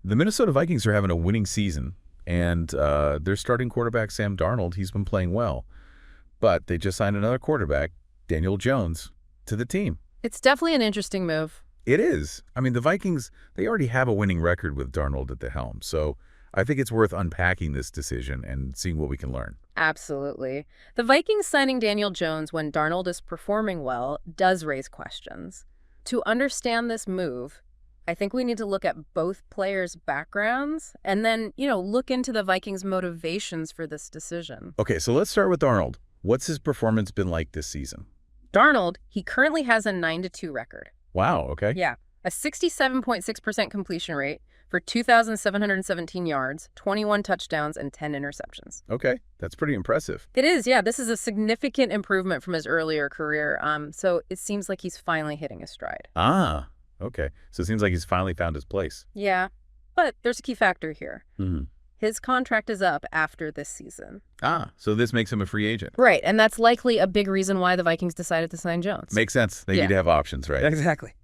The Minnesota Vikings are having a winning season, and their starting quarterback, Sam Darnold, he's been playing well. But they just signed another quarterback, Daniel Jones, to the team. It's definitely an interesting move. It is. I mean, the Vikings, they already have a winning record with Darnold at the helm, so I think it's worth unpacking this decision and seeing what we can learn. Absolutely. The Vikings signing Daniel Jones when Darnold is performing well does raise questions. To understand this move, I think we need to look at both players' backgrounds and then, look into the Vikings' motivations for this decision. Okay, so let's start with Darnold. What's his performance been like this season? Darnold, he currently has a 9-2 record. Wow, okay. Yeah, a 67.6% completion rate for 2,717 yards, 21 touchdowns, and 10 interceptions. Okay, that's pretty impressive. It is, yeah. This is a significant improvement from his earlier career. So it seems like he's finally hitting his stride. Ah, okay. So it seems like he's finally found his place. Yeah, but there's a key factor here. Mm-hmm. His contract is up after this season. Ah, so this makes him a free agent. Right, and that's likely a big reason why the Vikings decided to sign Jones. Makes sense. They need to have options, right? Exactly.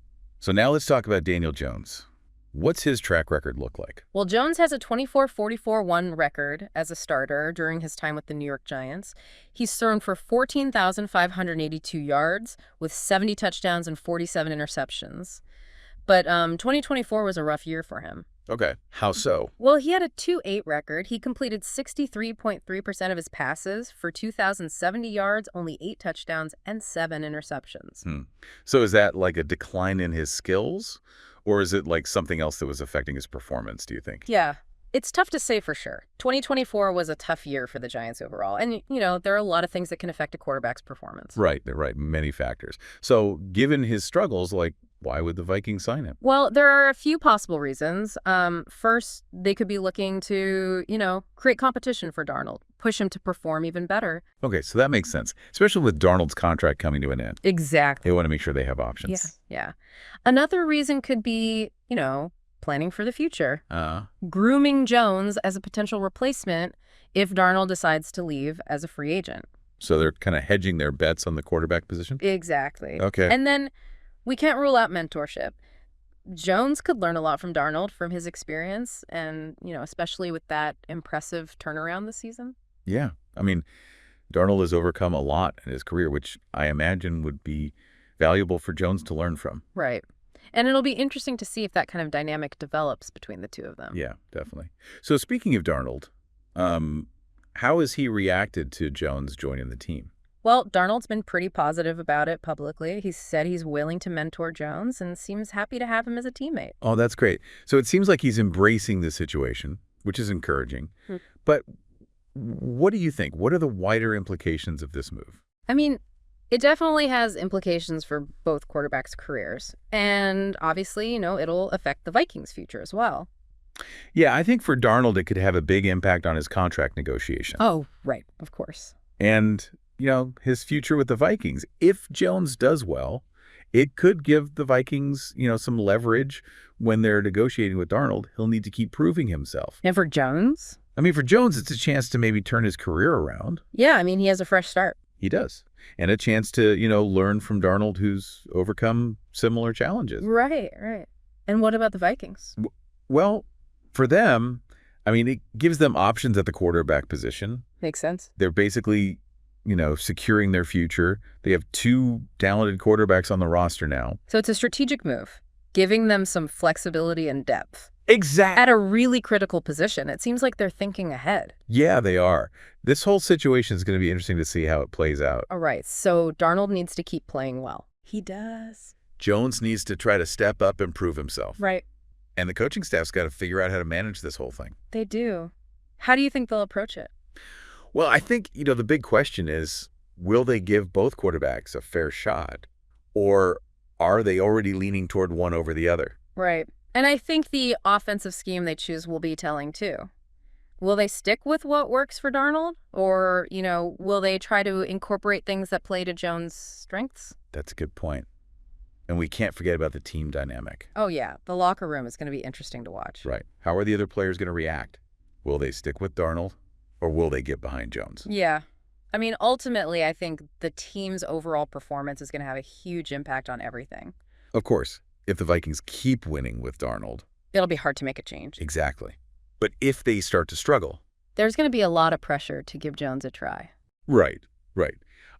So now let's talk about Daniel Jones. What's his track record look like? Well, Jones has a 24-44-1 record as a starter during his time with the New York Giants. He's thrown for 14,582 yards with 70 touchdowns and 47 interceptions. But 2024 was a rough year for him. Okay. How so? Well, he had a 2-8 record. He completed 63.3% of his passes for 2,070 yards, only 8 touchdowns, and 7 interceptions. So is that like a decline in his skills? Or is it like something else that was affecting his performance, do you think? Yeah, it's tough to say for sure. 2024 was a tough year for the Giants overall. And, there are a lot of things that can affect a quarterback's performance. Right, right. Many factors. So given his struggles, why would the Vikings sign him? Well, there are a few possible reasons. First, they could be looking to, create competition for Darnold, push him to perform even better. Okay, so that makes sense, especially with Darnold's contract coming to an end. Exactly. They want to make sure they have options. Yeah. Another reason could be, planning for the future. Grooming Jones as a potential replacement if Darnold decides to leave as a free agent. So they're kind of hedging their bets on the quarterback position? Exactly. Okay. And then we can't rule out mentorship. Jones could learn a lot from Darnold from his experience and, especially with that impressive turnaround this season. Yeah. I mean, Darnold has overcome a lot in his career, which I imagine would be valuable for Jones to learn from. Right. And it'll be interesting to see if that kind of dynamic develops between the two of them. Yeah, definitely. So speaking of Darnold, how has he reacted to Jones joining the team? Well, Darnold's been pretty positive about it publicly. He said he's willing to mentor Jones and seems happy to have him as a teammate. Oh, that's great. So it seems like he's embracing the situation, which is encouraging. But what do you think? What are the wider implications of this move? I mean, it definitely has implications for both quarterbacks' careers. And obviously, it'll affect the Vikings' future as well. Yeah, I think for Darnold, it could have a big impact on his contract negotiation. Oh, right. Of course. And his future with the Vikings. If Jones does well, it could give the Vikings, some leverage when they're negotiating with Darnold. He'll need to keep proving himself. And for Jones? I mean, for Jones, it's a chance to maybe turn his career around. Yeah, I mean, he has a fresh start. He does. And a chance to, learn from Darnold, who's overcome similar challenges. Right. And what about the Vikings? Well, for them, I mean, it gives them options at the quarterback position. Makes sense. They're basically securing their future. They have 2 talented quarterbacks on the roster now. So it's a strategic move, giving them some flexibility and depth. Exactly. At a really critical position. It seems like they're thinking ahead. Yeah, they are. This whole situation is going to be interesting to see how it plays out. All right, so Darnold needs to keep playing well. He does. Jones needs to try to step up and prove himself. Right. And the coaching staff's got to figure out how to manage this whole thing. They do. How do you think they'll approach it? Well, I think, the big question is, will they give both quarterbacks a fair shot? Or are they already leaning toward one over the other? Right. And I think the offensive scheme they choose will be telling, too. Will they stick with what works for Darnold? Or, will they try to incorporate things that play to Jones' strengths? That's a good point. And we can't forget about the team dynamic. Oh, yeah. The locker room is going to be interesting to watch. Right. How are the other players going to react? Will they stick with Darnold? Or will they get behind Jones? Yeah. I mean, ultimately, I think the team's overall performance is going to have a huge impact on everything. Of course, if the Vikings keep winning with Darnold, It'll be hard to make a change. Exactly. But if they start to struggle. There's going to be a lot of pressure to give Jones a try. Right, right.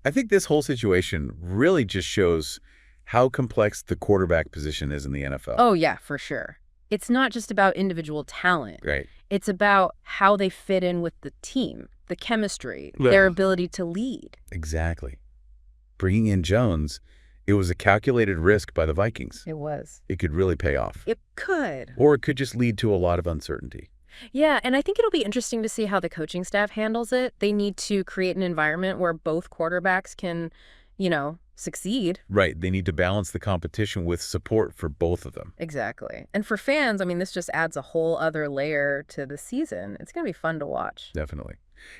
I think this whole situation really just shows how complex the quarterback position is in the NFL. Oh, yeah, for sure. It's not just about individual talent. Right. It's about how they fit in with the team, the chemistry, Yeah. their ability to lead. Exactly. Bringing in Jones, it was a calculated risk by the Vikings. It was. It could really pay off. It could. Or it could just lead to a lot of uncertainty. Yeah, and I think it'll be interesting to see how the coaching staff handles it. They need to create an environment where both quarterbacks can, succeed. Right. They need to balance the competition with support for both of them. Exactly. And for fans, I mean, this just adds a whole other layer to the season. It's going to be fun to watch. Definitely.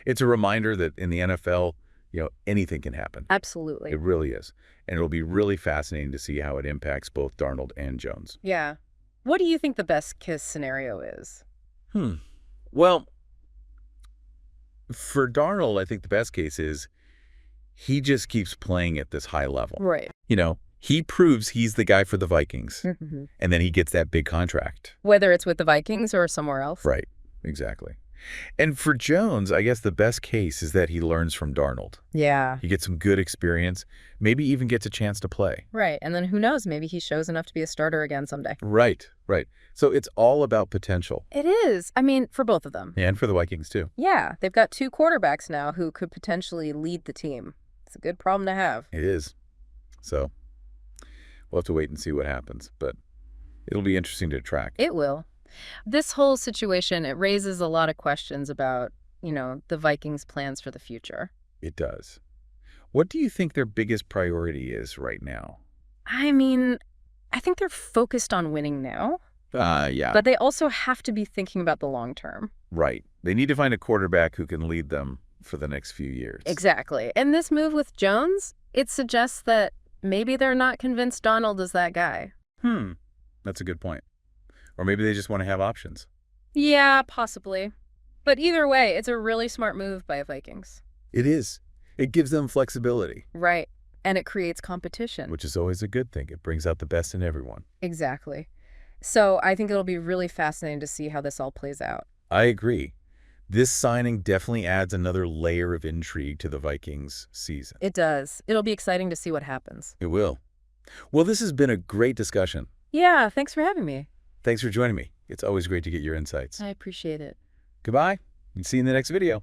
It's a reminder that in the NFL, anything can happen. Absolutely. It really is. And it'll be really fascinating to see how it impacts both Darnold and Jones. Yeah. What do you think the best case scenario is? Well, for Darnold, I think the best case is he just keeps playing at this high level. Right. He proves he's the guy for the Vikings, Mm-hmm. and then he gets that big contract. Whether it's with the Vikings or somewhere else. Right. Exactly. And for Jones, I guess the best case is that he learns from Darnold. Yeah. He gets some good experience, maybe even gets a chance to play. Right. And then who knows, maybe he shows enough to be a starter again someday. Right, right. So it's all about potential. It is. I mean, for both of them. And for the Vikings, too. Yeah. They've got two quarterbacks now who could potentially lead the team. It's a good problem to have. It is. So we'll have to wait and see what happens, but it'll be interesting to track. It will. This whole situation, it raises a lot of questions about, the Vikings' plans for the future. It does. What do you think their biggest priority is right now? I mean, I think they're focused on winning now. Yeah. But they also have to be thinking about the long term. Right. They need to find a quarterback who can lead them for the next few years. Exactly. And this move with Jones, it suggests that maybe they're not convinced Darnold is that guy. That's a good point. Or maybe they just want to have options. Yeah, possibly. But either way, it's a really smart move by Vikings. It is. It gives them flexibility. Right. And it creates competition. Which is always a good thing. It brings out the best in everyone. Exactly. So I think it'll be really fascinating to see how this all plays out. I agree. This signing definitely adds another layer of intrigue to the Vikings season. It does. It'll be exciting to see what happens. It will. Well, this has been a great discussion. Yeah, thanks for having me. Thanks for joining me. It's always great to get your insights. I appreciate it. Goodbye, and see you in the next video.